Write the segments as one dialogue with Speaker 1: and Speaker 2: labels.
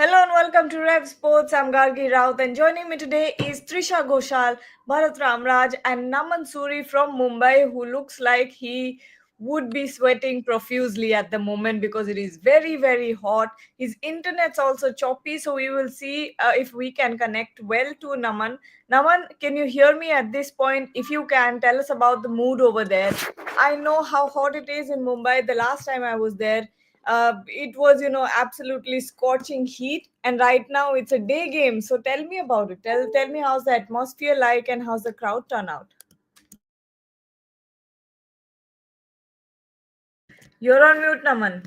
Speaker 1: Hello and welcome to Rev Sports. I'm Gargi Raut, and joining me today is Trisha Ghoshal, Bharat Ramraj, and Naman Suri from Mumbai, who looks like he would be sweating profusely at the moment because it is very, very hot. His internet's also choppy, so we will see if we can connect well to Naman. Naman, can you hear me at this point? If you can, tell us about the mood over there. I know how hot it is in Mumbai. The last time I was there, it was absolutely scorching heat, and right now it's a day game. So tell me about it. Tell me how's the atmosphere like and how's the crowd turnout. You're on mute, Naman.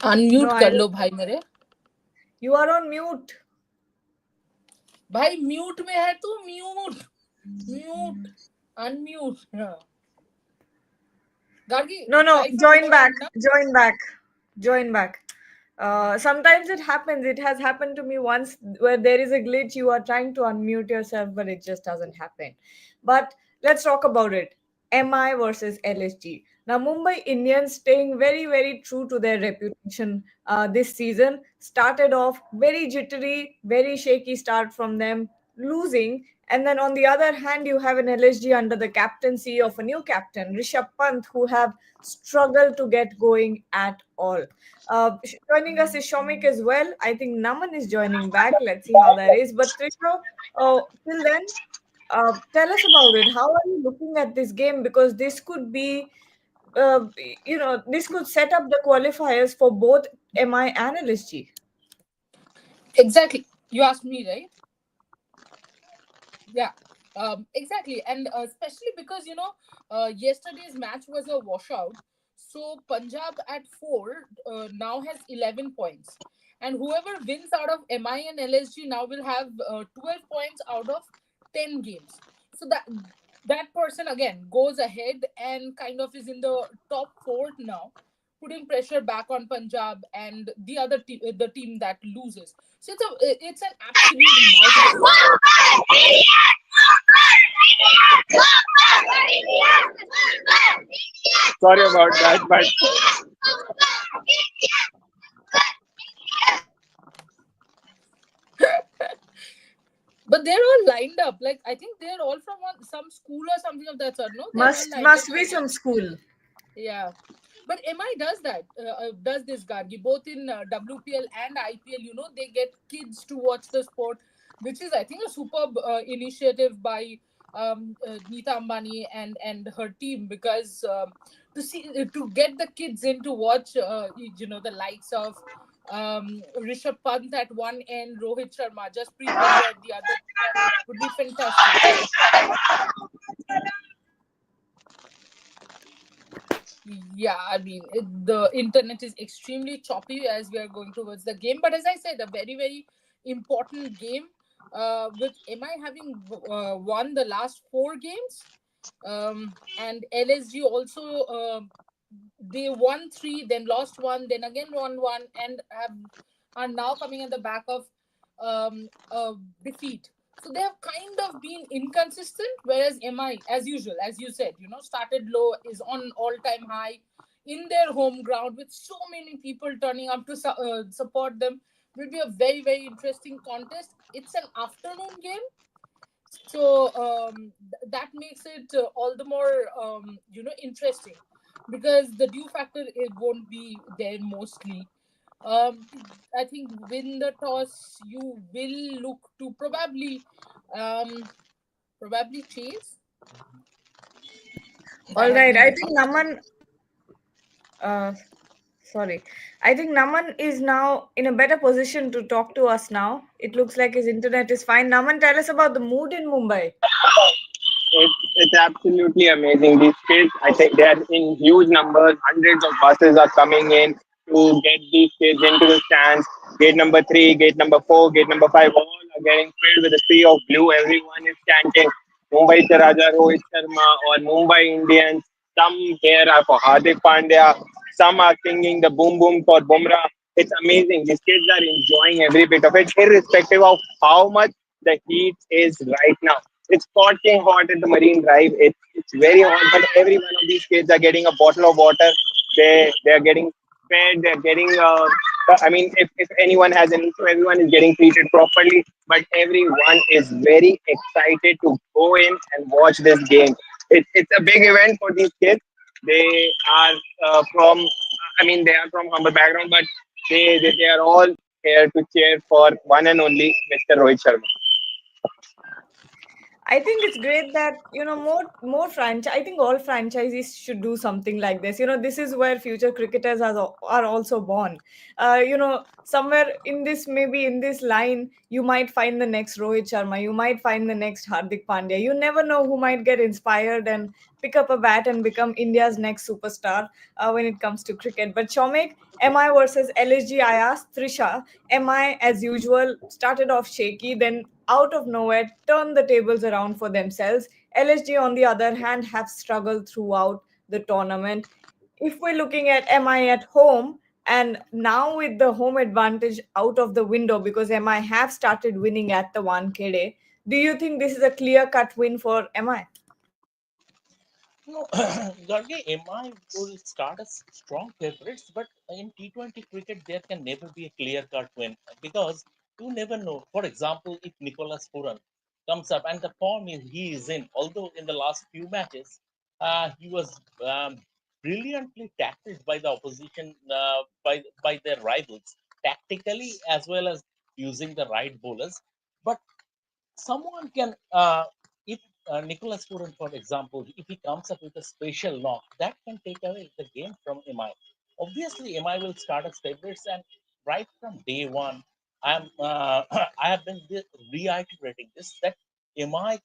Speaker 1: No,
Speaker 2: unmute
Speaker 1: I
Speaker 2: कर लो
Speaker 1: don't.
Speaker 2: भाई मेरे
Speaker 1: You are on mute.
Speaker 2: भाई mute में है तू mute mute unmute Gargi
Speaker 1: No,
Speaker 2: try from
Speaker 1: join
Speaker 2: your
Speaker 1: back.
Speaker 2: end ना
Speaker 1: Join back. Sometimes it happens. It has happened to me once where there is a glitch. You are trying to unmute yourself, but it just doesn't happen. But let's talk about it. MI versus LSG. Now, Mumbai Indians staying very, very true to their reputation this season. Started off very jittery, very shaky start from them, losing. And then on the other hand, you have an LSG under the captaincy of a new captain, Rishabh Pant, who have struggled to get going at all. Joining us is Shomik as well. I think Naman is joining back. Let's see how that is. But Trisha, till then, tell us about it. How are you looking at this game? Because this could be, this could set up the qualifiers for both MI and LSG.
Speaker 2: exactly you asked me right yeah exactly and especially because yesterday's match was a washout, so Punjab at 4 now has 11 points, and whoever wins out of MI and LSG now will have 12 points out of 10 games. So that person again goes ahead and kind of is in the top 4 now, putting pressure back on Punjab and the other the team that loses. So it's an absolute mouthful.
Speaker 3: Sorry about that, but
Speaker 2: But they're all lined up. Like I think they're all from some school or something of that sort. No, they're all
Speaker 1: Must
Speaker 2: lined up
Speaker 1: must be
Speaker 2: like that.
Speaker 1: some school.
Speaker 2: Yeah, but MI does that. Does this Gargi both in WPL and IPL? They get kids to watch the sport, which is I think a superb initiative by Neeta Ambani and her team, because to get the kids in to watch the likes of Rishabh Pant at one end, Rohit Sharma, Jasprit Bumrah at the other would be fantastic. Yeah, I mean, the internet is extremely choppy as we are going towards the game. But as I said, a very, very important game, with MI having won the last 4 games. And LSG also, they won 3, then lost 1, then again won 1, and are now coming at the back of a defeat. So they have kind of been inconsistent, whereas MI, as usual, as you said, started low, is on all-time high in their home ground with so many people turning up to support them. Will be a very, very interesting contest. It's an afternoon game, so that makes it all the more interesting, because the dew factor, it won't be there mostly. um, I think win the toss, you will look to probably chase. That
Speaker 1: All
Speaker 2: has
Speaker 1: right.
Speaker 2: been
Speaker 1: I
Speaker 2: the
Speaker 1: think Naman. Uh, Sorry. I think Naman is now in a better position to talk to us now. It looks like his internet is fine. Naman, tell us about the mood in Mumbai.
Speaker 3: it's absolutely amazing. These kids, I think they are in huge numbers. Hundreds of buses are coming in to get these kids into the stands. Gate number 3, gate number 4, gate number 5, all are getting filled with a sea of blue. Everyone is chanting Mumbai Se Raja Rohit Sharma or Mumbai Indians. Some here are for Hardik Pandya. Some are singing the boom boom for Bumrah. It's amazing. These kids are enjoying every bit of it, irrespective of how much the heat is right now. It's scorching hot at the Marine Drive. It's very hot, but every one of these kids are getting a bottle of water. They're getting fed. They're getting. I mean, if anyone has an issue, everyone is getting treated properly. But everyone is very excited to go in and watch this game. It's a big event for these kids. They are from. I mean, they are from humble background, but they are all here to cheer for one and only Mr. Rohit Sharma.
Speaker 1: I think it's great that more franchise. I think all franchises should do something like this. This is where future cricketers are also born. Somewhere in this, maybe in this line, you might find the next Rohit Sharma. You might find the next Hardik Pandya. You never know who might get inspired and pick up a bat and become India's next superstar when it comes to cricket. But Shomik, MI versus LSG, I asked Trisha. MI, as usual, started off shaky, then out of nowhere turned the tables around for themselves. LSG, on the other hand, have struggled throughout the tournament. If we're looking at MI at home, and now with the home advantage out of the window because MI have started winning at the 1K day, do you think this is a clear cut win for MI?
Speaker 4: No, Garge, MI will start as strong favorites, but in T20 cricket, there can never be a clear cut win because you never know. For example, if Nicholas Puran comes up and the form he is in, although in the last few matches, he was brilliantly tackled by the opposition, by their rivals, tactically as well as using the right bowlers. But someone can if Nicholas Puran, for example, if he comes up with a special knock, that can take away the game from MI. Obviously MI will start as favorites, and right from day one I'm I have been reiterating this, that MI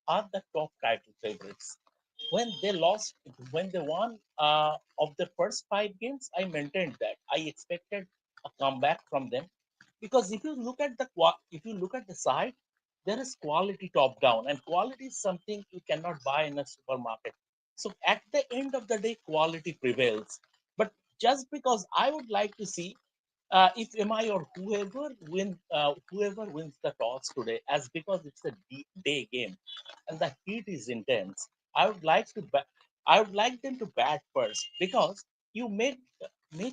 Speaker 4: are the top title favorites. When they lost, when they won of the first 5 games, I maintained that I expected a comeback from them, because if you look at the side, there is quality top down, and quality is something you cannot buy in a supermarket. So at the end of the day, quality prevails. But just because I would like to see if MI or whoever wins the toss today, as because it's a day game and the heat is intense, I would like to I would like them to bat first, because you make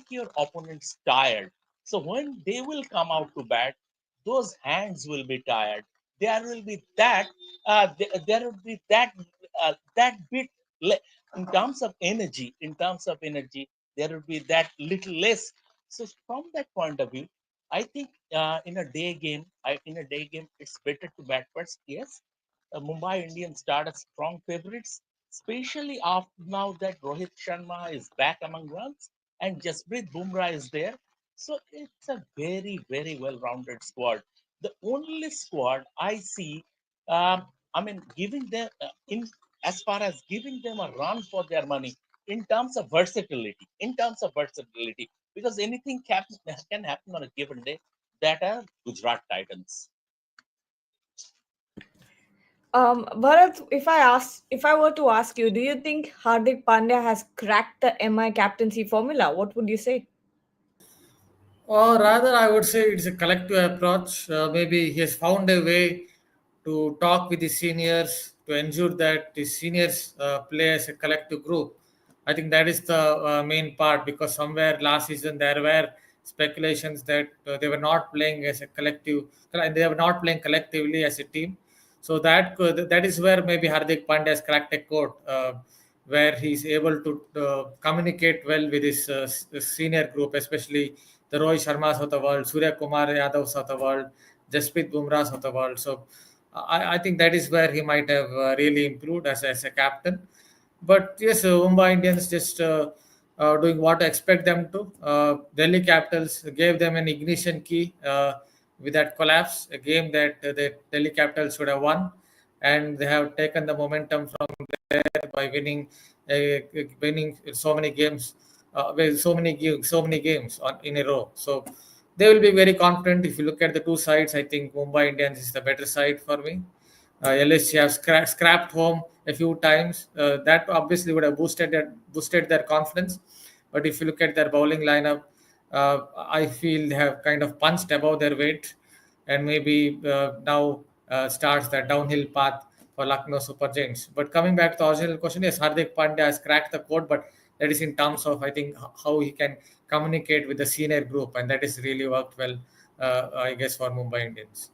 Speaker 4: your opponents tired. So when they will come out to bat, those hands will be tired. There will be that there will be that bit in terms of energy. In terms of energy, there will be that little less. So from that point of view, I think in a day game, it's better to bat first. Yes, Mumbai Indians start as strong favorites, especially after now that Rohit Sharma is back among runs and Jasprit Bumrah is there. So it's a very, very well-rounded squad. The only squad I see, I mean, giving them in as far as giving them a run for their money in terms of versatility, because anything can happen on a given day. That are Gujarat Titans.
Speaker 1: Bharat, if I were to ask you, do you think Hardik Pandya has cracked the MI captaincy formula? What would you say?
Speaker 5: Or rather, I would say it's a collective approach. Maybe he has found a way to talk with the seniors to ensure that the seniors play as a collective group. I think that is the main part, because somewhere last season there were speculations that they were not playing as a collective, they were not playing collectively as a team. So that is where maybe Hardik Pandya has cracked a code, where he's able to communicate well with his senior group, especially the Rohit Sharmas of the world, Surya Kumar Yadavs of the world, Jasprit Bumrahs of the world. So I think that is where he might have really improved as a captain. But yes, Mumbai Indians just doing what I expect them to. Delhi Capitals gave them an ignition key with that collapse, a game that the Delhi Capitals should have won, and they have taken the momentum from there by winning so many games, so many games in a row. So they will be very confident. If you look at the two sides, I think Mumbai Indians is the better side for me. LSG have scrapped home a few times. That obviously would have boosted their confidence. But if you look at their bowling lineup, I feel they have kind of punched above their weight, and maybe now starts the downhill path for Lucknow Super Giants. But coming back to the original question, yes, Hardik Pandya has cracked the code, but that is in terms of, I think, how he can communicate with the senior group, and that is really worked well, I guess, for Mumbai Indians.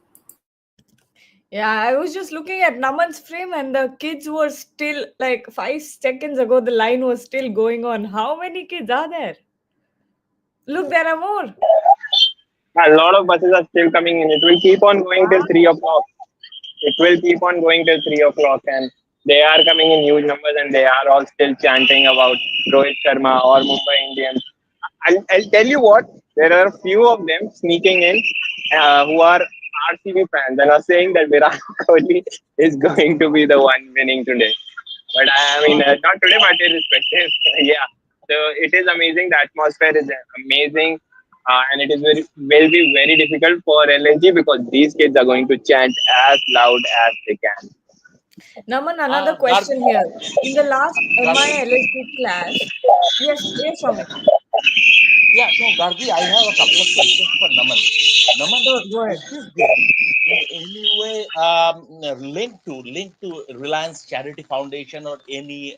Speaker 1: Yeah, I was just looking at Naman's frame and the kids were still like 5 seconds ago, the line was still going on. How many kids are there? Look, there are more.
Speaker 3: A lot of buses are still coming in. It will keep on going till 3 o'clock. It will keep on going till 3 o'clock, and they are coming in huge numbers, and they are all still chanting about Rohit Sharma or Mumbai Indians. I'll tell you what, there are a few of them sneaking in who are RCB fans and are saying that Virat Kohli is going to be the one winning today. But I mean, not today, but irrespective. Yeah. So it is amazing. The atmosphere is amazing. And it is will be very difficult for LSG because these kids are going to chant as loud as they can.
Speaker 1: Naman, another question
Speaker 4: Gargi,
Speaker 1: here. In the last
Speaker 4: Gargi.
Speaker 1: MI LSG clash, yes, Amit.
Speaker 4: Yeah, no, Gargi, I have a couple of questions for Naman. Naman,
Speaker 1: So go ahead.
Speaker 4: is this game in any way linked to Reliance Charity Foundation or any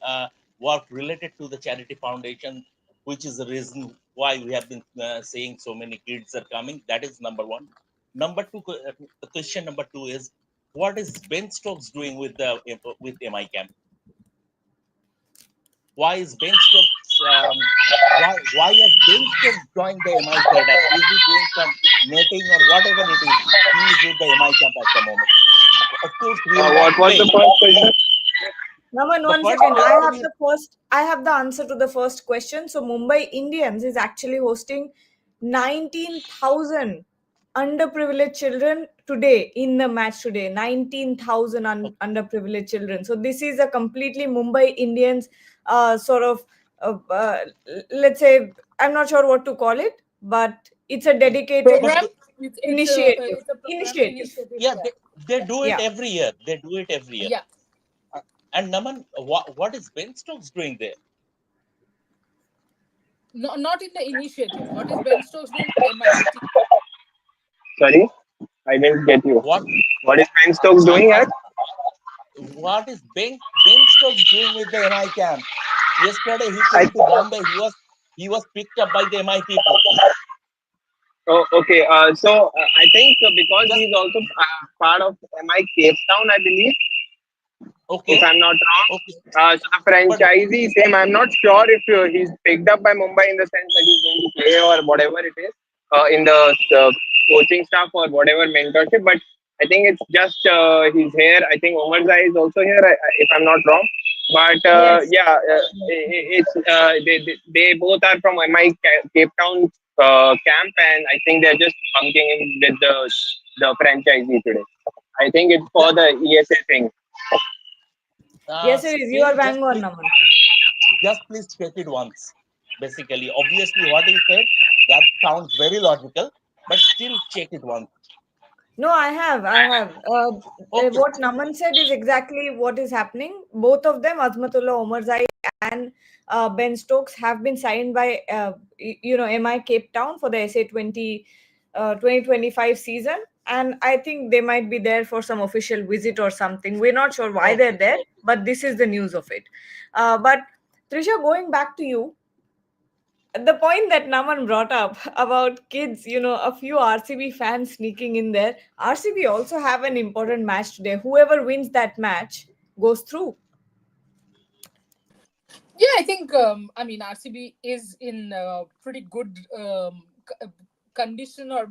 Speaker 4: work related to the charity foundation, which is the reason why we have been saying so many kids are coming? That is number one. Number two, the question number two is, what is Ben Stokes doing with MI Camp? Why is Ben Stokes why has Ben Stokes joined the MI setup? Is he doing some netting or whatever it is? He is with the MI camp at the moment. Of course, he will not
Speaker 3: What was the
Speaker 4: play.
Speaker 3: first question?
Speaker 1: Naman,
Speaker 4: The
Speaker 1: one
Speaker 4: first
Speaker 1: second.
Speaker 4: question is
Speaker 1: I have the answer to the first question. So Mumbai Indians is actually hosting 19,000 underprivileged children today in the match today. 19,000 underprivileged children. So this is a completely Mumbai Indians sort of uh, uh, let's say, I'm not sure what to call it, but it's a dedicated
Speaker 4: but
Speaker 2: Program.
Speaker 1: initiative.
Speaker 2: It's a program
Speaker 1: Initiative.
Speaker 2: initiative.
Speaker 4: yeah,
Speaker 2: Yeah.
Speaker 4: they do it
Speaker 1: Yeah.
Speaker 4: every year. They do it every year.
Speaker 2: Yeah.
Speaker 4: And Naman, what is Ben Stokes doing there?
Speaker 2: No, not in the initiative. What is Ben Stokes doing with MI, the team?
Speaker 3: Sorry, I didn't get you.
Speaker 4: What
Speaker 3: What is Ben Stokes doing
Speaker 4: I
Speaker 3: at?
Speaker 4: what is Ben Stokes doing with the MI camp? Yesterday he
Speaker 3: I,
Speaker 4: came to Bombay. He was picked up by the MI people.
Speaker 3: oh, okay. I think because
Speaker 4: Just
Speaker 3: he's also part of MI Cape Town, I believe, if
Speaker 4: okay,
Speaker 3: I'm not wrong.
Speaker 4: okay.
Speaker 3: So the
Speaker 4: But
Speaker 3: franchisee, same. I'm not sure if he's picked up by Mumbai in the sense that he's going to play or whatever it is in the coaching staff or whatever mentorship. But I think it's just he's here. I think Omarzai is also here, if I'm not wrong. But
Speaker 1: Yes.
Speaker 3: yeah,
Speaker 1: Yes.
Speaker 3: it's they both are from MI Cape Town camp, and I think they're just bunking in with the franchisee today. I think it's for
Speaker 4: just
Speaker 3: the ESA thing.
Speaker 1: Yes, it is. You are
Speaker 4: still
Speaker 1: bang on, Naman.
Speaker 4: just please check it once. Basically, obviously, what you said that sounds very logical, but still check it once.
Speaker 1: No, I have. I have.
Speaker 4: Okay,
Speaker 1: What Naman said is exactly what is happening. Both of them, Azmatullah Omarzai and Ben Stokes, have been signed by MI Cape Town for the SA 2025 season. And I think they might be there for some official visit or something. We're not sure why they're
Speaker 4: okay.
Speaker 1: there, but this is the news of it. But Trisha, going back to you, the point that Naman brought up about kids, a few RCB fans sneaking in there. RCB also have an important match today. Whoever wins that match goes through.
Speaker 2: Yeah, I think I mean RCB is in pretty good condition, or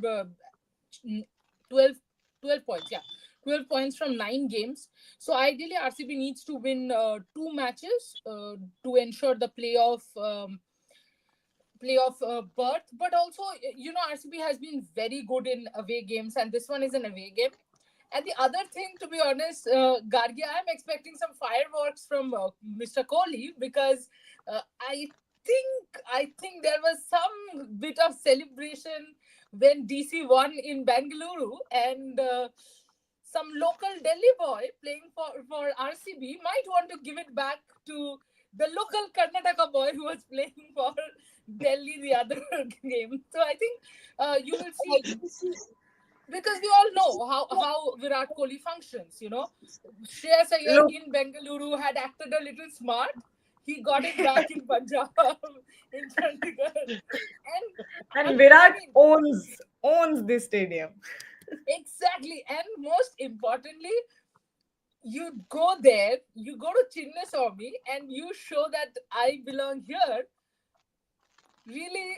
Speaker 2: 12, 12 points. Yeah, 12 points from 9 games. So ideally, RCB needs to win two matches to ensure the playoff berth. But also, RCB has been very good in away games, and this one is an away game. And the other thing, to be honest, Gargia, I'm expecting some fireworks from Mr. Kohli, because I think there was some bit of celebration when DC won in Bengaluru, and some local Delhi boy playing for RCB might want to give it back to the local Karnataka boy who was playing for Delhi the other game. So I think you will see. because we all know how Virat Kohli functions. Shreyas Iyer
Speaker 1: Look,
Speaker 2: in Bengaluru had acted a little smart. He got it back in Punjab, in Chandigarh, and
Speaker 1: and
Speaker 2: I
Speaker 1: Virat
Speaker 2: mean,
Speaker 1: owns this stadium.
Speaker 2: exactly. And most importantly, you go there, you go to Chinnaswamy, and you show that I belong here. Really,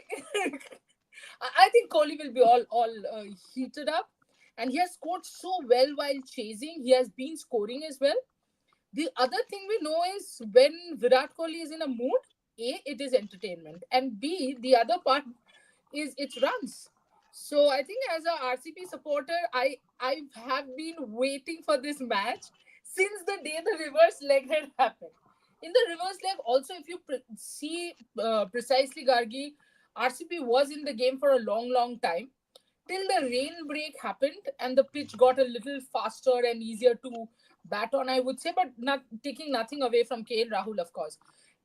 Speaker 2: I think Kohli will be all heated up, and he has scored so well while chasing. He has been scoring as well. The other thing we know is when Virat Kohli is in a mood, A, it is entertainment, and B, the other part is its runs. So I think as a RCB supporter, I have been waiting for this match since the day the reverse leg had happened. In the reverse leg, also, if you see precisely, Gargi, RCB was in the game for a long, long time till the rain break happened and the pitch got a little faster and easier to bat on, I would say, but not taking nothing away from KL Rahul, of course.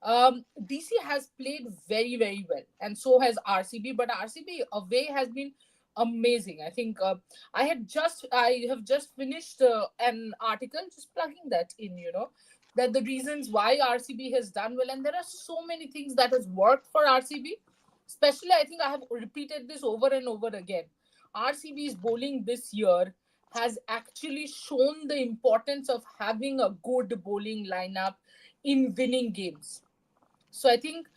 Speaker 2: DC has played very, very well, and so has RCB. But RCB away has been amazing. I think I have just finished an article, just plugging that in. That the reasons why RCB has done well, and there are so many things that has worked for RCB. Especially, I think I have repeated this over and over again. RCB's bowling this year has actually shown the importance of having a good bowling lineup in winning games. So I think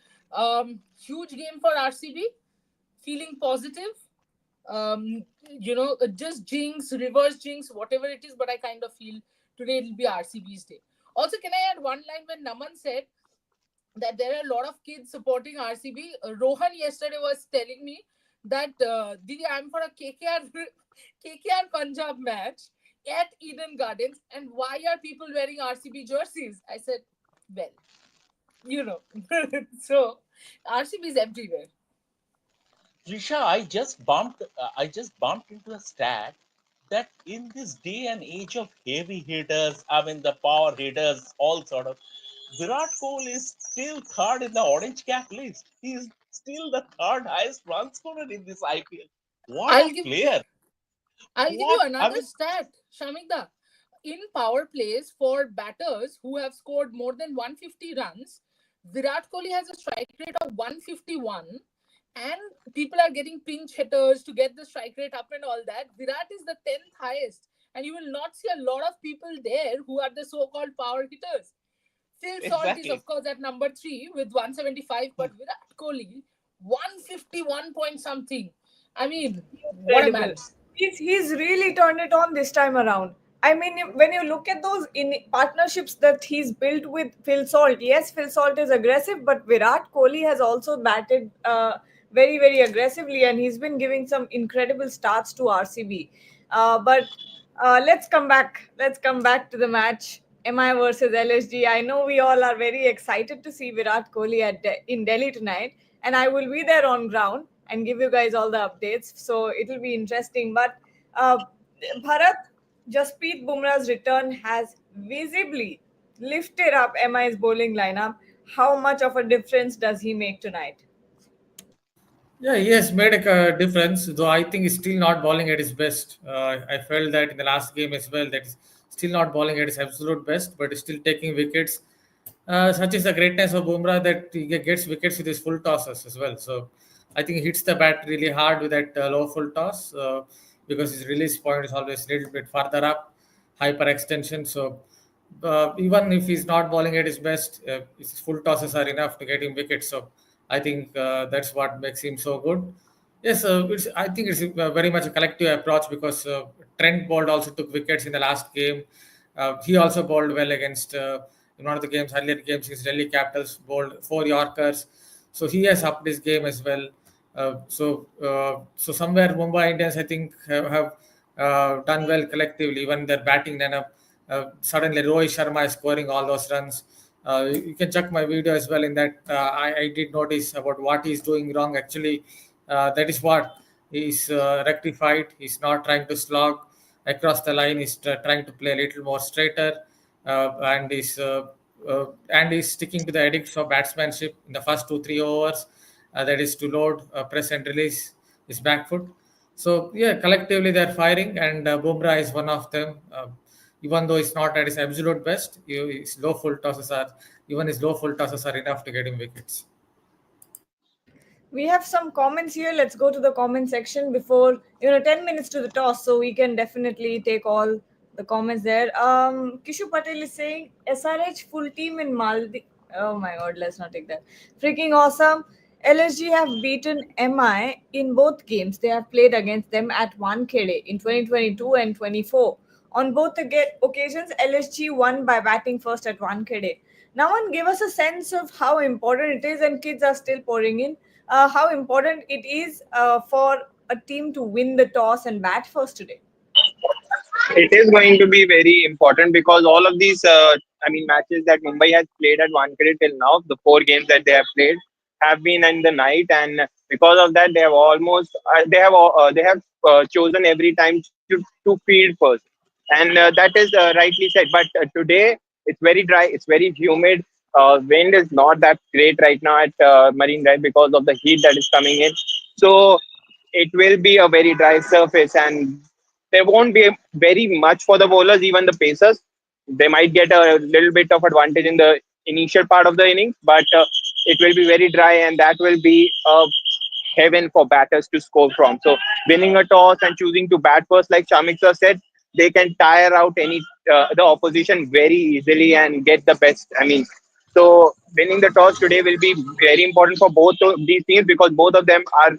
Speaker 2: huge game for RCB, feeling positive. Just jinx, reverse jinx, whatever it is, but I kind of feel today it'll be RCB's day. Also, can I add one line when Naman said that there are a lot of kids supporting RCB. Rohan yesterday was telling me that Didi, I'm for a KKR Punjab match at Eden Gardens, and why are people wearing RCB jerseys? I said, well, you know, so RCB is everywhere.
Speaker 4: Risha, I just bumped into a stat that in this day and age of heavy hitters, I mean the power hitters, all sort of, Virat Kohli is still third in the orange cap list. He is still the third highest run scorer in this IPL. What a
Speaker 2: I'll give
Speaker 4: player!
Speaker 2: I'll give you
Speaker 4: What I
Speaker 2: another
Speaker 4: mean,
Speaker 2: stat, Shamikda. In power plays for batters who have scored more than 150 runs, Virat Kohli has a strike rate of 151, and people are getting pinch hitters to get the strike rate up and all that. Virat is the 10th highest, and you will not see a lot of people there who are the so called power hitters. Phil Salt is,
Speaker 4: exactly.
Speaker 2: of course, at number 3 with 175, but Virat Kohli, 151 point something. I mean, what a
Speaker 1: Incredible.
Speaker 2: man.
Speaker 1: He's really turned it on this time around. I mean, when you look at those in partnerships that he's built with Phil Salt, yes, Phil Salt is aggressive, but Virat Kohli has also batted very, very aggressively, and he's been giving some incredible starts to RCB. But let's come back. Let's come back to the match. MI versus LSG. I know we all are very excited to see Virat Kohli in Delhi tonight, and I will be there on ground and give you guys all the updates. So it'll be interesting. But uh, Bharat, Jasprit Bumrah's return has visibly lifted up MI's bowling lineup. How much of a difference does he make tonight?
Speaker 5: Yeah, he has made a difference, though I think he's still not bowling at his best. I felt that in the last game as well, that he's still not bowling at his absolute best, but he's still taking wickets. Such is the greatness of Bumrah that he gets wickets with his full tosses as well. So I think he hits the bat really hard with that low full toss because his release point is always a little bit farther up, hyper extension. So even if he's not bowling at his best, his full tosses are enough to get him wickets. So I think that's what makes him so good. Yes, I think it's very much a collective approach because Trent bowled also took wickets in the last game. He also bowled well against in one of the games, earlier games, his Delhi Capitals bowled 4 Yorkers. So he has upped his game as well. So somewhere Mumbai Indians, I think, have done well collectively. Even their batting lineup, suddenly Rohit Sharma is scoring all those runs. You can check my video as well. In that, I did notice about what he's doing wrong. Actually, that is what he's rectified. He's not trying to slog across the line. He's trying to play a little more straighter, and he's sticking to the edicts of batsmanship in the first 2 3 overs. That is to load, press, and release his back foot. So yeah, collectively they're firing, and Bumrah is one of them. Even though he's not at his absolute best, his low full tosses are enough to get him wickets.
Speaker 1: We have some comments here. Let's go to the comment section before 10 minutes to the toss, so we can definitely take all the comments there. Kishu Patel is saying SRH full team in Maldives. Oh my god, let's not take that. Freaking awesome. LSG have beaten MI in both games. They have played against them at 1KD in 2022 and 24. On both occasions, LSG won by batting first at 1KD. Now, one give us a sense of how important it is, and kids are still pouring in. How important it is for a team to win the toss and bat first today.
Speaker 3: It is going to be very important because all of these, matches that Mumbai has played at Wankhede till now, the four games that they have played, have been in the night, and because of that, they have chosen every time to field first, and that is rightly said. But today it's very dry, it's very humid. Wind is not that great right now at Marine Drive because of the heat that is coming in. So it will be a very dry surface, and there won't be very much for the bowlers, even the pacers. They might get a little bit of advantage in the initial part of the innings, but it will be very dry, and that will be a heaven for batters to score from. So, winning a toss and choosing to bat first, like Shamik sir said, they can tire out any the opposition very easily and get the best. So winning the toss today will be very important for both of these teams because both of them are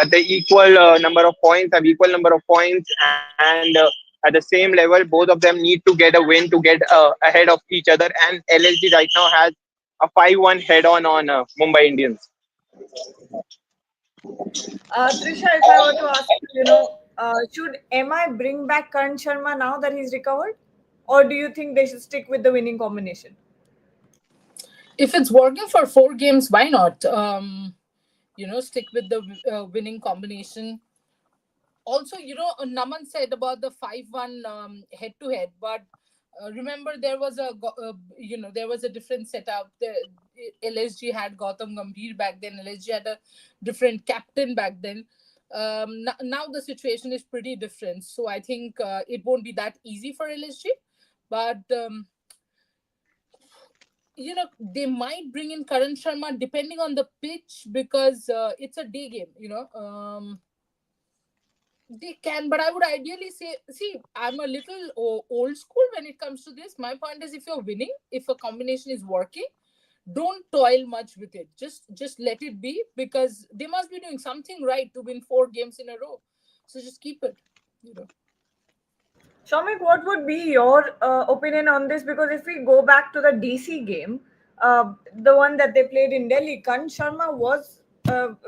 Speaker 3: at the equal number of points, have equal number of points, and at the same level, both of them need to get a win to get ahead of each other. And LSG right now has a 5-1 head on Mumbai Indians.
Speaker 1: Trisha, if I were to ask you, should MI bring back Karan Sharma now that he's recovered? Or do you think they should stick with the winning combination?
Speaker 2: If it's working for 4 games, why not? Stick with the winning combination. Also, Naman said about the 5-1 head to head, but remember there was there was a different setup. LSG had Gautam Gambhir back then. LSG had a different captain back then. Now the situation is pretty different, so I think it won't be that easy for LSG. But they might bring in Karan Sharma depending on the pitch because it's a day game. They can, but I would ideally say, see, I'm a little old school when it comes to this. My point is, if you're winning, if a combination is working, don't toil much with it. Just let it be because they must be doing something right to win 4 games in a row. So just keep it.
Speaker 1: Shamik, what would be your opinion on this? Because if we go back to the DC game, the one that they played in Delhi, Karan Sharma was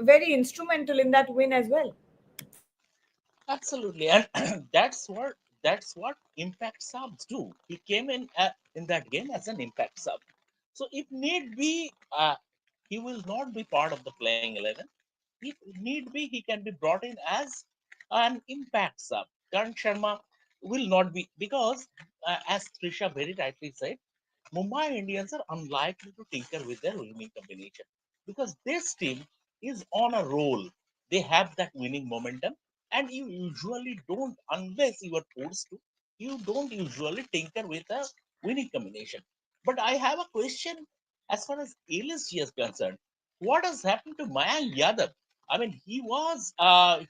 Speaker 1: very instrumental in that win as well.
Speaker 4: Absolutely, and that's what impact subs do. He came in that game as an impact sub. So if need be, he will not be part of the playing 11. If need be, he can be brought in as an impact sub. Karan Sharma will not be because, as Trisha very rightly said, Mumbai Indians are unlikely to tinker with their winning combination because this team is on a roll. They have that winning momentum, and you usually don't, unless you are forced to, you don't usually tinker with a winning combination. But I have a question as far as LSG is concerned. What has happened to Mayank Yadav? I mean, he was on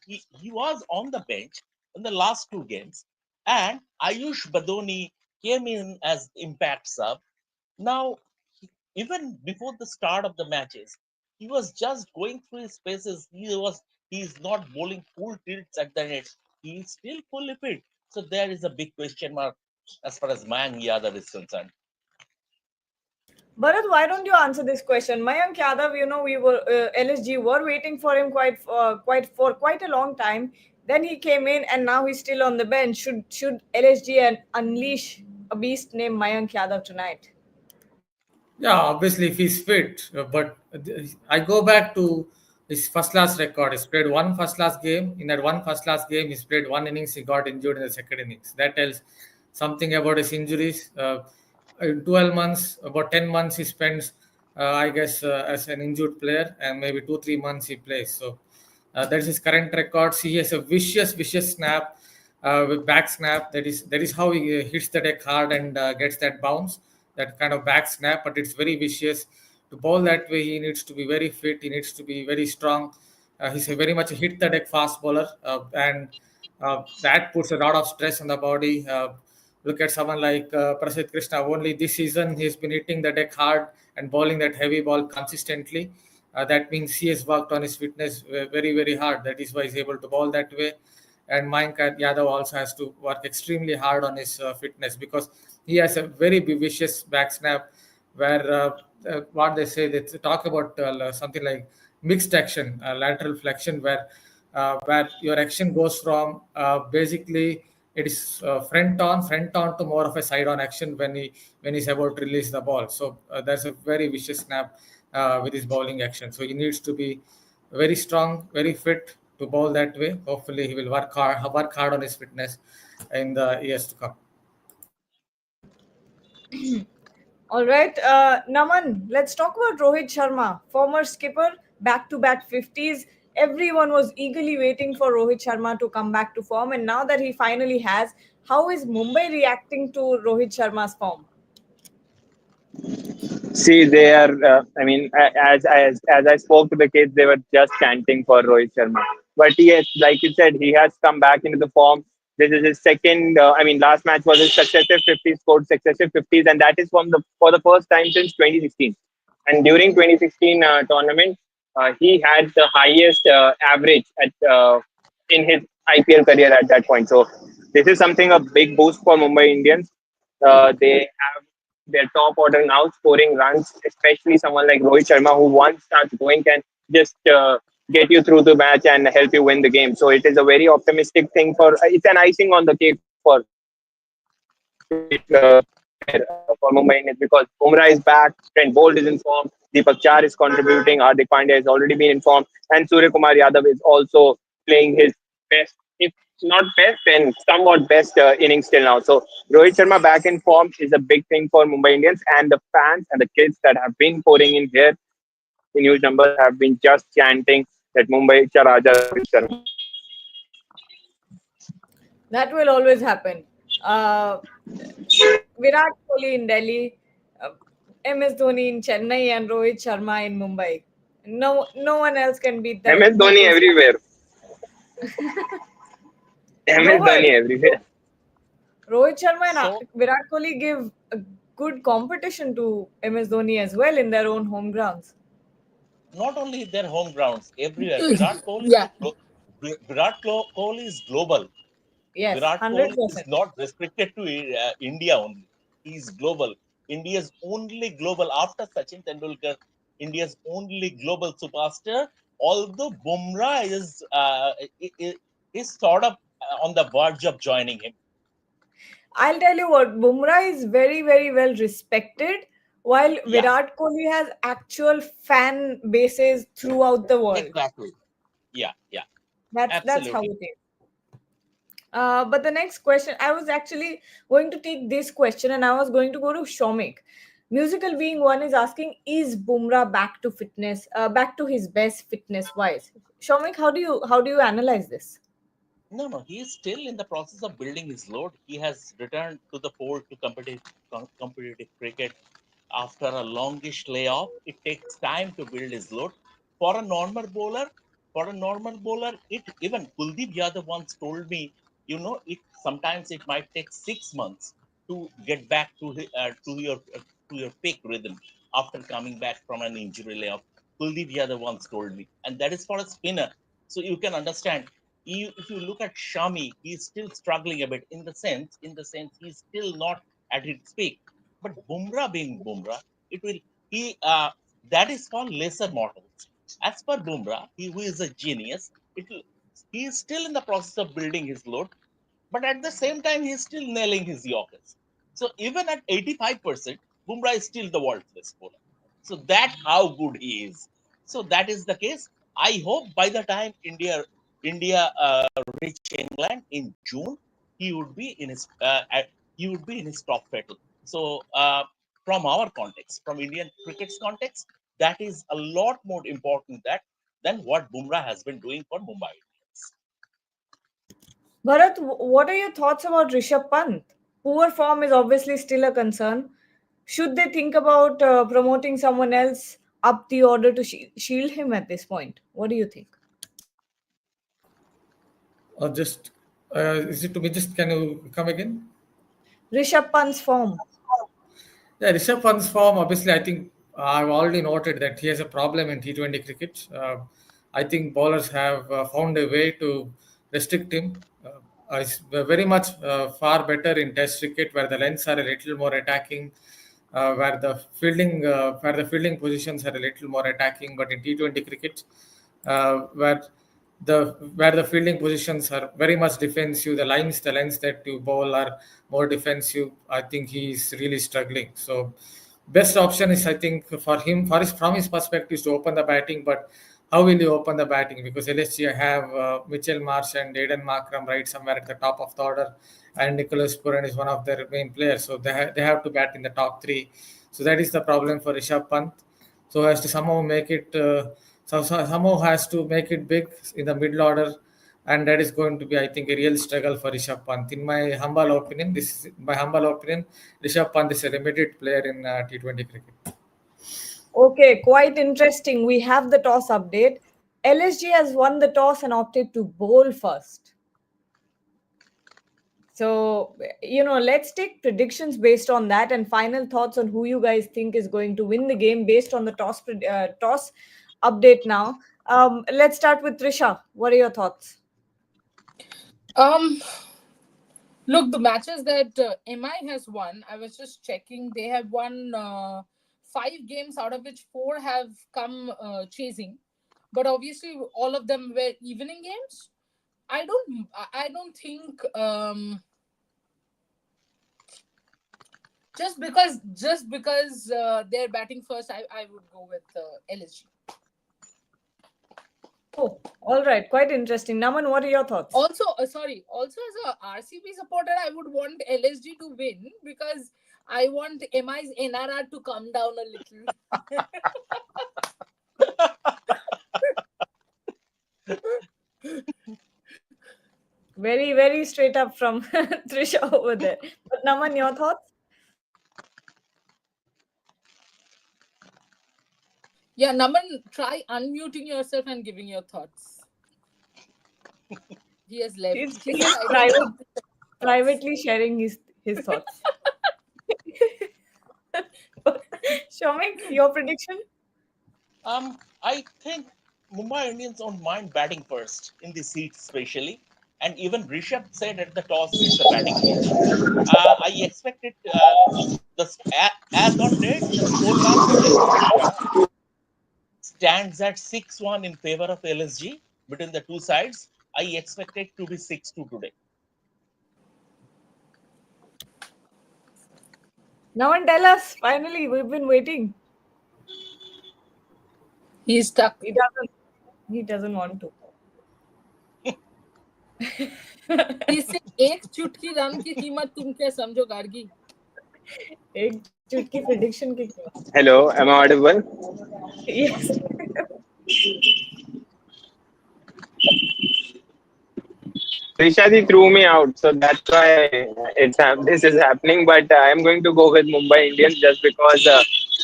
Speaker 4: the bench in the last 2 games, and Ayush Badoni came in as impact sub. Now, even before the start of the matches, he was just going through his paces. He's not bowling full tilts at the net. He's still fully fit. So there is a big question mark as far as Mayank Yadav is concerned.
Speaker 1: Bharat, why don't you answer this question? Mayank Yadav, we were LSG were waiting for him quite a long time. Then he came in, and now he's still on the bench. Should LSG unleash a beast named Mayank Yadav tonight?
Speaker 5: Yeah, obviously if he's fit, but I go back to his first class record. He's played one first class game. In that one first class game, he's played one innings. He got injured in the second innings. That tells something about his injuries. In 12 months, about 10 months he spends, I guess, as an injured player, and maybe 2 3 months he plays. So That is his current records. He has a vicious snap, with back snap. That is how he hits the deck hard and gets that bounce, that kind of back snap. But it's very vicious. To bowl that way, he needs to be very fit. He needs to be very strong. He's a very much a hit the deck fast bowler, and that puts a lot of stress on the body. Look at someone like Prasidh Krishna. Only this season he's been hitting the deck hard and bowling that heavy ball consistently. That means he has worked on his fitness very hard. That is why he's able to bowl that way. And Mayank Yadav also has to work extremely hard on his fitness, because he has a very vicious back snap, where what they say, they talk about something like mixed action, lateral flexion, where your action goes from basically it is front on to more of a side on action when he's about to release the ball. So there's a very vicious snap with his bowling action. So he needs to be very strong, very fit to bowl that way. Hopefully, he will work hard on his fitness in the years to come.
Speaker 1: All right, Naman, let's talk about Rohit Sharma, former skipper, back to back 50s. Everyone was eagerly waiting for Rohit Sharma to come back to form, and now that he finally has, how is Mumbai reacting to Rohit Sharma's form?
Speaker 3: See, they are. I mean, as I spoke to the kids, they were just chanting for Rohit Sharma. But yes, like you said, he has come back into the form. This is his second. I mean, last match was his successive 50s, scored successive 50s, and that is for the first time since 2016. And during 2016 tournament, he had the highest average in his IPL career at that point. So this is something a big boost for Mumbai Indians. They have their top order now scoring runs, especially someone like Rohit Sharma, who once starts going can just get you through the match and help you win the game. So it is a very optimistic thing it's an icing on the cake for for Mumbai Indians, because Bumrah is back, Trent Bolt is in form, Deepak Char is contributing, Hardik Pandya has already been in form, and Surya Kumar Yadav is also playing his best, if not best, then somewhat best innings till now. So Rohit Sharma back in form is a big thing for Mumbai Indians, and the fans and the kids that have been pouring in here in huge numbers have been just chanting that Mumbai Cha Raja Rohit Sharma.
Speaker 1: That will always happen. Uh, Virat Kohli in Delhi, uh, MS Dhoni in Chennai, and Rohit Sharma in Mumbai. No one else can
Speaker 3: MS
Speaker 1: beat
Speaker 3: Dhoni
Speaker 1: those guys.
Speaker 3: everywhere. MS
Speaker 1: Rohit,
Speaker 3: Dhoni everywhere.
Speaker 1: Rohit Sharma and
Speaker 4: So
Speaker 1: Virat Kohli give a good competition to MS Dhoni as well in their own home grounds.
Speaker 4: not only their home grounds, everywhere. Virat Kohli is
Speaker 2: Yeah.
Speaker 4: Kohli is global.
Speaker 1: Yes,
Speaker 4: Virat Kohli is
Speaker 1: 100%.
Speaker 4: not restricted to India only. He's global. India's only global after Sachin Tendulkar. India's only global superstar. Although Bumrah is sort of on the verge of joining him.
Speaker 1: I'll tell you what, Bumrah is very well respected, while
Speaker 4: Yeah,
Speaker 1: Virat Kohli has actual fan bases throughout the world.
Speaker 4: exactly. Yeah,
Speaker 1: That's how
Speaker 4: absolutely.
Speaker 1: it is. But the next question, I was actually going to take this question and I was going to go to Shomik. Musical being one is asking, is Bumrah back to fitness, back to his best fitness wise? Shomik, how do you analyze this?
Speaker 4: No, he is still in the process of building his load. He has returned to the fold to competitive cricket after a longish layoff. It takes time to build his load. For a normal bowler, it even Kuldeep Yadav once told me, it sometimes it might take 6 months to get back to your peak rhythm after coming back from an injury layoff. Kuldeep Yadav once told me, and that is for a spinner. So you can understand. If you look at Shami, he's still struggling a bit in the sense he's still not at its peak. But Bumrah being Bumrah, it will he that is for lesser mortals. As per Bumrah, he who is a genius, it will he is still in the process of building his load, but at the same time, he's still nailing his Yorkers. So even at 85%, Bumrah is still the world's best bowler. So that how good he is. So that is the case. I hope by the time India reach England in June, he would be in his top battle. So from our context, from Indian cricket's context, that is a lot more important. That than what Bumrah has been doing for Mumbai Indians.
Speaker 1: Bharat, what are your thoughts about Rishabh Pant? Poor form is obviously still a concern. Should they think about promoting someone else up the order to shield him at this point? What do you think?
Speaker 5: Or just is it to be just can you come again?
Speaker 1: Rishabh Pant's form.
Speaker 5: Yeah, Rishabh Pant's form, obviously, I think I've already noted that he has a problem in T20 cricket. I think bowlers have found a way to restrict him. It's very much far better in Test cricket, where the lengths are a little more attacking, where the fielding positions are a little more attacking. But in T20 cricket, where the fielding positions are very much defensive. The lines that you bowl are more defensive. I think he's really struggling. So, best option is I think for him, from his perspective, is to open the batting. But how will you open the batting? Because LSG have Mitchell Marsh and Aiden Markram right somewhere at the top of the order, and Nicholas Puran is one of their main players. So they have to bat in the top three. So that is the problem for Rishabh Pant. So has to somehow make it somehow has to make it big in the middle order, and that is going to be, I think, a real struggle for Rishabh Pant. In my humble opinion, Rishabh Pant is a limited player in T20 cricket.
Speaker 1: Okay, quite interesting. We have the toss update. LSG has won the toss and opted to bowl first. So, let's take predictions based on that and final thoughts on who you guys think is going to win the game based on the toss update now. Let's start with Trisha. What are your thoughts?
Speaker 2: Um, Look, the matches that MI has won, I was just checking. They have won 5 games, out of which 4 have come chasing. But obviously, all of them were evening games. I don't think just because they're batting first, I would go with LSG.
Speaker 1: Oh, all right. Quite interesting. Naman, what are your thoughts?
Speaker 2: Also, sorry. Also, as a RCB supporter, I would want LSG to win because I want MI's NRR to come down a little.
Speaker 1: Very, very straight up from Trisha over there. But Naman, your thoughts?
Speaker 2: Yeah, Naman, try unmuting yourself and giving your thoughts. He has left. He said,
Speaker 1: He's
Speaker 2: I don't want to say thoughts.
Speaker 1: privately sharing his thoughts. Shomik, your prediction?
Speaker 4: I think Mumbai Indians don't mind batting first in the seats, especially. And even Rishabh said at the toss it's a batting pitch. I expect it. As on date, the scorecard between stands at 6-1 in favor of LSG between the two sides. I expect it to be 6-2 today.
Speaker 1: Naman, tell us. Finally, we've been waiting.
Speaker 2: He's stuck.
Speaker 1: He doesn't. He doesn't want to.
Speaker 2: He said, एक चुटकी run की कीमत तुम क्या समझो गार्गी?
Speaker 1: एक चुटकी prediction की क्या?
Speaker 3: Hello, am I audible?
Speaker 1: Yes.
Speaker 3: Rishadi threw me out, so that's why this is happening. But I am going to go with Mumbai Indians just because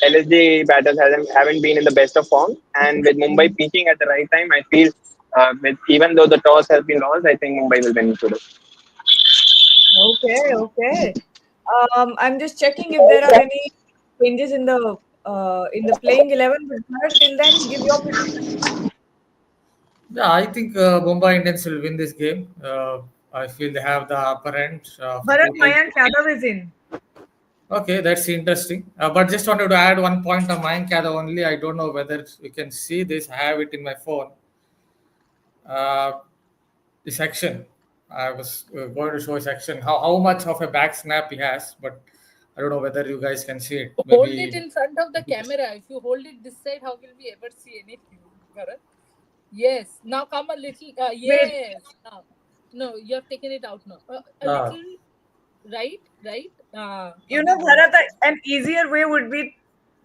Speaker 3: LSG batters haven't been in the best of form, and with Mumbai peaking at the right time, I feel with even though the toss has been lost, I think Mumbai will win today.
Speaker 1: Okay. Okay. I'm just checking if there are any changes in the playing 11. But Bharat, till then, give your prediction.
Speaker 5: Yeah, I think Mumbai Indians will win this game. I feel they have the upper end of
Speaker 1: Bharat,
Speaker 5: total.
Speaker 1: Mayank Yadav is in.
Speaker 5: Okay, that's interesting. But just wanted to add one point on Mayank Yadav only. I don't know whether you can see this. I have it in my phone. Uh, this action. I was going to show his action. How much of a back snap he has, but I don't know whether you guys can see it.
Speaker 2: Hold it
Speaker 5: Maybe.
Speaker 2: in front of the camera. If you hold it this side, how will we ever see anything, Bharat? Yes. Now come a little.
Speaker 1: Wait,
Speaker 2: Yes. Now. No, you have taken it out now. A
Speaker 5: Uh,
Speaker 2: little. Right. Right.
Speaker 1: Bharat, an easier way would be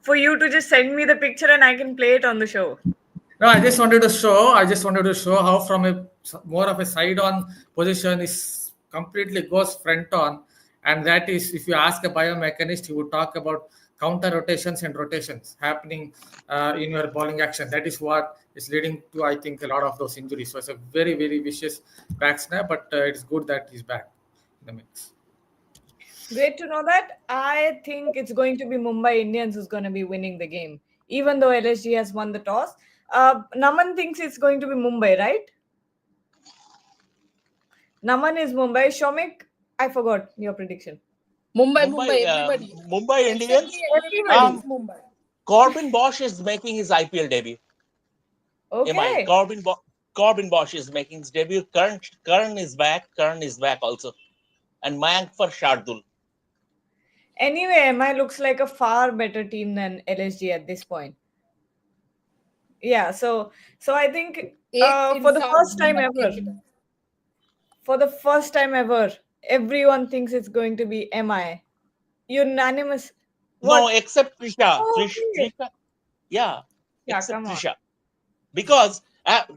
Speaker 1: for you to just send me the picture and I can play it on the show.
Speaker 5: No, I just wanted to show. I just wanted to show how from a more of a side-on position is completely goes front on, and that is if you ask a biomechanist, he would talk about counter rotations and rotations happening in your bowling action. That is what is leading to, I think, a lot of those injuries. So it's a very vicious back snap, but it's good that he's back in the mix.
Speaker 1: Great to know that. I think it's going to be Mumbai Indians who's going to be winning the game, even though LSG has won the toss. Naman thinks it's going to be Mumbai, right? Naman is Mumbai. Shomik, I forgot your prediction.
Speaker 2: Mumbai, everybody.
Speaker 4: Mumbai
Speaker 2: Except me,
Speaker 4: Indians.
Speaker 2: everybody thinks
Speaker 1: Everybody.
Speaker 2: Mumbai.
Speaker 4: Corbin Bosch is making his IPL debut. MI
Speaker 1: Okay.
Speaker 4: Corbin Bosch is making his debut. Karan is back. Karan is back also, and Mayank for Shardul.
Speaker 1: Anyway, MI looks like a far better team than LSG at this point. Yeah, so I think
Speaker 2: Eighth
Speaker 1: for
Speaker 2: in
Speaker 1: the
Speaker 2: South,
Speaker 1: first time ever,
Speaker 2: capital.
Speaker 1: everyone thinks it's going to be MI. Unanimous.
Speaker 4: No,
Speaker 1: What?
Speaker 4: except Trisha.
Speaker 1: Oh, okay.
Speaker 4: Trisha. Yeah,
Speaker 1: Yeah,
Speaker 4: except
Speaker 1: come on.
Speaker 4: Trisha, because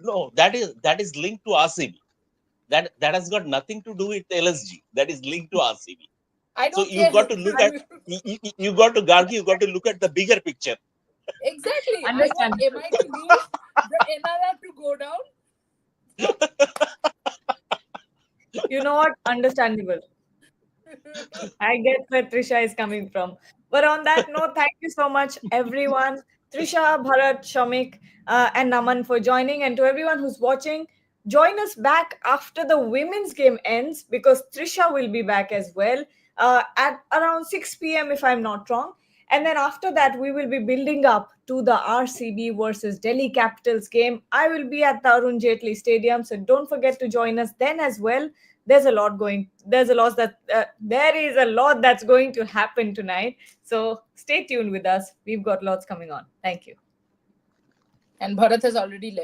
Speaker 4: no, that is linked to RCB. That has got nothing to do with LSG. That is linked to RCB.
Speaker 2: I
Speaker 4: So
Speaker 2: don't
Speaker 4: you
Speaker 2: care.
Speaker 4: got to look at you got to Gargi. You got to look at the bigger picture.
Speaker 2: Exactly. I want
Speaker 1: Understandable.
Speaker 2: MI to lose, the NRR to go down.
Speaker 1: You know what? Understandable. I get where Trisha is coming from. But on that note, thank you so much, everyone. Trisha, Bharat, Shamik, and Naman for joining. And to everyone who's watching, join us back after the women's game ends because Trisha will be back as well at around 6 p.m., if I'm not wrong. And then after that, we will be building up to the RCB versus Delhi Capitals game. I will be at the Arun Jaitley Stadium, so don't forget to join us then as well. There is a lot that's going to happen tonight, so stay tuned with us. We've got lots coming on. Thank you.
Speaker 2: And Bharat has already left.